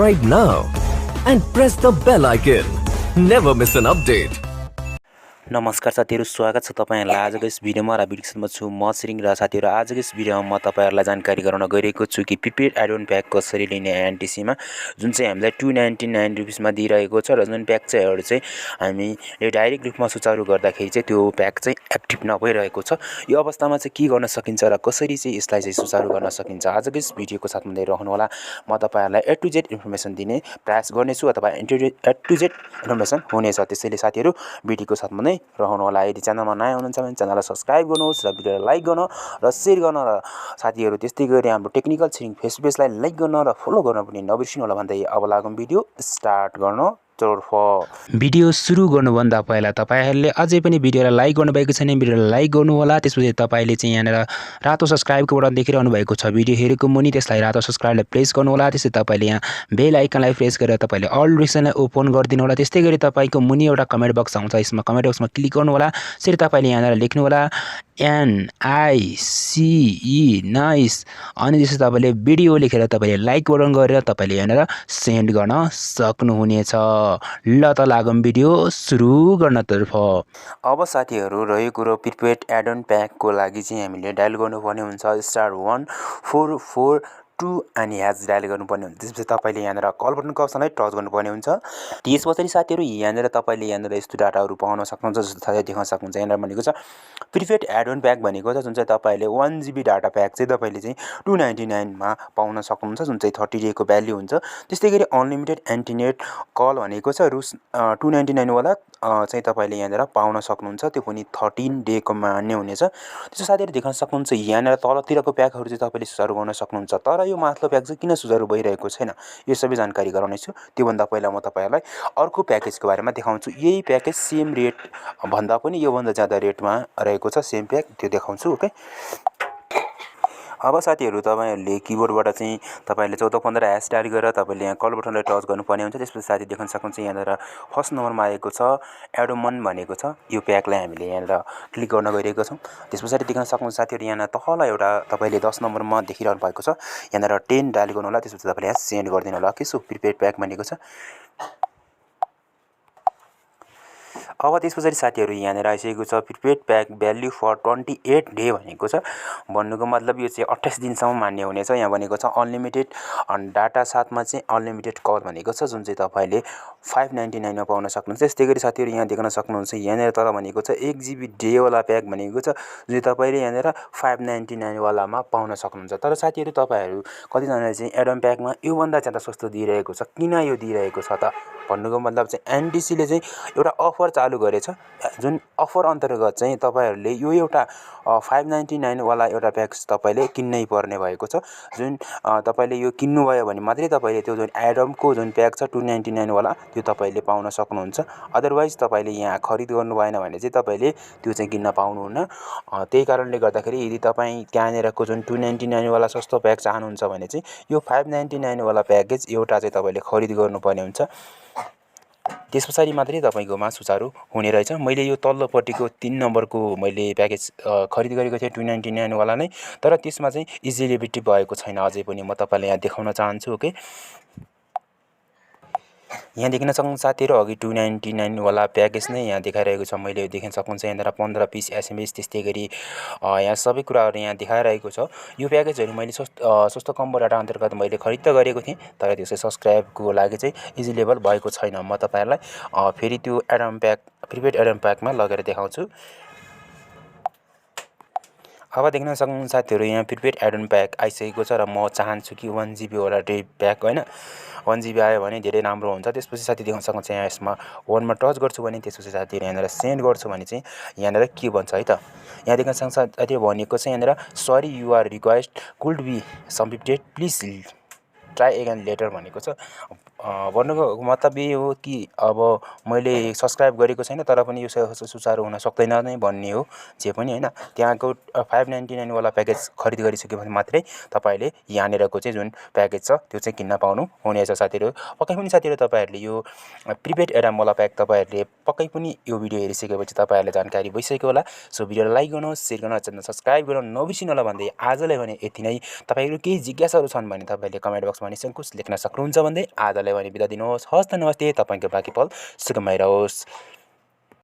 subscribe now and press the bell icon. Never miss an update. नमस्कार साथीहरु, स्वागत छ तपाईहरुलाई आजको यस भिडियोमा र भिडियोमा छु म छिरिङ र साथीहरु आजको यस भिडियोमा म तपाईहरुलाई जानकारी गराउन गइरहेको छु कि प्रिपेड एडन प्याक कसरी लिने एनटीसी मा जुन चाहिँ हामीलाई 299 रुपैयाँ मा दिइरहेको छ र जुन प्याक चाहिँ हरु चाहिँ हामीले डाइरेक्ट रूपमा सुचारु गर्दाखेरि चाहिँ त्यो प्याक चाहिँ एक्टिभ नभइरहेको छ। यो अवस्थामा चाहिँ के गर्न सकिन्छ र कसरी चाहिँ यसलाई चाहिँ सुचारु गर्न सकिन्छ आजको यस भिडियोको साथमा लिएर रहनु होला। म तपाईहरुलाई ए टु जेड इन्फर्मेसन दिने प्रयास गर्नेछु अथवा ए टु जेड इन्फर्मेसन हुनेछ। त्यसैले साथीहरु भिडियोको साथमा नै रहनु होला। यदि च्यानलमा नयाँ हुनुहुन्छ भने च्यानललाई सब्स्क्राइब गर्नुहोस् र भिडियोलाई लाइक गर्न र शेयर गर्न र साथीहरु त्यस्तै गरी हाम्रो टेक्निकल छिरिङ फेसबुक पेजलाई लाइक गर्न र फलो गर्न पनि नबिर्सिनु होला भन्दै अब लागौं भिडियो स्टार्ट गर्न। भिडियो सुरु गर्नुभन्दा पहिला तपाईहरुले अझै पनि भिडियोलाई लाइक गर्नुभएको छैन भिडियोलाई लाइक गर्नु होला। त्यसपछि तपाईले चाहिँ यहाँनेर रातो सब्स्क्राइबको बटन देखिरहनु भएको छ भिडियो हेरेको मुनि त्यसलाई रातो सब्स्क्राइबलाई प्रेस गर्नु होला। त्यसै तपाईले यहाँ बेल आइकनलाई प्रेस गरेर तपाईले अल नोटिफिकेसनलाई ओपन गरिदिनु होला। त्यस्तै गरी तपाईको मुनि एउटा कमेन्ट बक्स आउँछ यसमा कमेन्ट बक्समा क्लिक गर्नु होला। त्यसरी तपाईले यहाँनेर लेख्नु होला NICE नाइस अनि त्यसै तपाईले भिडियो लेखेर तपाईले लाइक बटन गरेर तपाईले यहाँनेर सेन्ड गर्न सक्नुहुनेछ। ल त लागौं भिडियो सुरु गर्नतर्फ। अब साथीहरु रह्यो कुरो प्रिपेड एडन प्याकको लागि चाहिँ हामीले डायल गर्नुपर्ने हुन्छ *1442 अनि ह्याश डायल गर्नुपर्ने हुन्छ। त्यसपछि तपाईले यहाँनेर कल बटनको अप्सनलाई टच गर्नुपर्ने हुन्छ। त्यसपछि साथीहरु यहाँनेर तपाईले यहाँनेर यस्तो डाटाहरु पाउन सक्नुहुन्छ जस्तो देख्न सक्नुहुन्छ। यहाँनेर भनेको छ प्रिपेड एडन प्याक भनेको छ जुन चाहिँ तपाईले 1 GB डाटा प्याक चाहिँ तपाईले चाहिँ 299 मा पाउन सक्नुहुन्छ जुन चाहिँ 30 डे को भ्याल्यु हुन्छ। त्यस्तै गरी अनलिमिटेड इन्टरनेट कल भनेको छ 299 वाला चाहिँ तपाईले यहाँनेर पाउन सक्नुहुन्छ त्यो पनि 13 डे को मान्य हुनेछ। त्यसो साथीहरु देख्न सक्नुहुन्छ यहाँनेर तलतिरको प्याकहरु चाहिँ तपाईले सुचारु गर्न सक्नुहुन्छ। तर यो माथिल्लो प्याक चाहिँ किन सुचारु भइरहेको छैन यो सबै जानकारी गराउने छु। त्यो भन्दा पहिला म तपाईहरुलाई अर्को प्याकेजको बारेमा देखाउँछु। यही प्याकेज सेम रेट भन्दा पनि यो भन्दा ज्यादा रेटमा रहेको छ सेम प्याक त्यो देखाउँछु। ओके अब साथीहरु तपाईहरुले किबोर्डबाट चाहिँ तपाईले 1415 ह्याश डायल गरेर तपाईले यहाँ कल बटनलाई टच गर्नुपर्ने हुन्छ। त्यसपछि साथी देख्न सक्नुहुन्छ यहाँनेर फर्स्ट नम्बरमा आएको छ एडोमन भनेको छ यो प्याकलाई हामीले यहाँनेर क्लिक गर्न गइरहेको छौं। त्यसपछि देख्न सक्नुहुन्छ साथीहरु यहाँ तल एउटा तपाईले 10 नम्बरमा देखिरहनु भएको छ यहाँनेर 10 डायल गर्नु होला। त्यसपछि तपाईले यहाँ सेन्ड गर्दिनु होला। के सो प्रिपेड प्याक भनेको छ। अब त्यसपछि साथीहरु यहाँनेर आइसकेको छ prepaid pack value for 28 day भनेको छ। भन्नुको मतलब यो चाहिँ 28 दिनसम्म मान्य हुनेछ। यहाँ भनेको छ अनलिमिटेड डाटा साथमा चाहिँ अनलिमिटेड कल भनेको छ जुन चाहिँ तपाईले 599 मा पाउन सक्नुहुन्छ। त्यस्तै गरी साथीहरु यहाँ देख्न सक्नुहुन्छ यहाँनेर तर भनेको छ 1 GB डे वाला प्याक भनेको छ जुन तपाईले यहाँनेर 599 वालामा पाउन सक्नुहुन्छ। तर साथीहरु तपाईहरु कति जनाले चाहिँ एडन प्याकमा यो भन्दा ज्यादा सस्तो दिइरहेको छ। किन यो दिइरहेको छ त भन्नुको मतलब चाहिँ एनटीसी ले चाहिँ एउटा अफर चालु गरेछ जुन अफर अन्तर्गत चाहिँ तपाईहरुले यो एउटा 599 वाला एउटा प्याक तपाईले किन्नै पर्ने भएको छ। जुन तपाईले यो किन्नु भयो भने मात्रै तपाईले त्यो जुन एडमको जुन प्याक छ 299 वाला त्यो तपाईले पाउन सक्नुहुन्छ। अदरवाइज तपाईले यहाँ खरिद गर्नु भएन भने चाहिँ तपाईले त्यो चाहिँ किन्न पाउनुहुन्न। त्यही कारणले गर्दाखेरि यदि तपाई त्यहाँनेरको जुन 299 वाला सस्तो प्याक चाहनुहुन्छ भने चाहिँ यो 599 वाला प्याकेज एउटा चाहिँ तपाईले खरिद गर्नुपर्ने हुन्छ। त्यसपछि मात्रै तपाईकोमा सुचारु हुने रहेछ। मैले यो तल्लोपट्टिको 3 नम्बरको मैले प्याकेज खरिद गरेको थिएँ 299 वाला नै तर त्यसमा चाहिँ इजिलिबिलिटी भएको छैन अझै पनि म तपाईलाई यहाँ देखाउन चाहन्छु। ओके यहाँ देख्न सक्नुहुन्छ साथीहरु अघि 299 वाला प्याकेज नै यहाँ देखाइरहेको छ। मैले देख्न सक्नुहुन्छ यहाँनेर 15 पिस एसएमएस त्यस्तै गरी यहाँ सबै कुराहरु यहाँ देखाइरहेको छ। यो प्याकेजहरु मैले सस्तो कम्बो डाटा अन्तर्गत मैले खरिद त गरेको थिएँ तर त्यसै सब्स्क्राइबको लागि चाहिँ इजिलेबल भएको छैन। म तपाईहरुलाई फेरि त्यो एडम प्याक प्रिपेड एडम प्याकमा लगेर देखाउँछु। अब देख्न सक्नुहुन्छ साथीहरु यहाँ प्रिपेड एडन प्याक आइसकेको छ र म चाहन्छु कि 1 GB वाला डे प्याक हैन 1 GB आयो भने धेरै राम्रो हुन्छ। त्यसपछि साथी देख्न सक्नुहुन्छ यहाँ यसमा 1 मा टच गर्छु भने त्यसपछि साथीहरु यहाँनेर सेन्ड गर्छु भने चाहिँ यहाँनेर के भन्छ है त यहाँ देख्न सक्नुहुन्छ साथीहरु भनेको चाहिँ यहाँनेर sorry your request could be submitted please try again later भनेको छ। भन्नुको मतलब यही हो कि अब मैले सब्सक्राइब गरेको छैन तर पनि यो सुचारू हुन सक्दैन नै भन्ने हो जे पनि हैन। त्यहाँको 599 वाला प्याकेज खरिद गरिसक्यो भने मात्रै तपाईले यहाँनिरको चाहिँ जुन प्याकेज छ त्यो चाहिँ किन्न पाउनु हुनेछ साथीहरु। पक्कै पनि साथीहरु तपाईहरुले यो प्रिपेड एडम वाला प्याक तपाईहरुले पक्कै पनि यो भिडियो हेरिसकेपछि तपाईहरुलाई जानकारी भइसक्यो होला। सो भिडियोलाई लाइक गर्नुहोस्, शेयर गर्नुहोस्, च्यानल सब्स्क्राइब गर्न नबिर्सिनु होला भन्दै आजलाई भने यति नै। तपाईहरु केही जिज्ञासाहरु छन् भने तपाईले कमेन्ट बक्समा निसंकोच लेख्न सक्नुहुन्छ भन्दै आजलाई भने बिदा दिनुहोस्। हस्त नमस्ते। तपाईको बाँकी पल सुखमय रहोस्।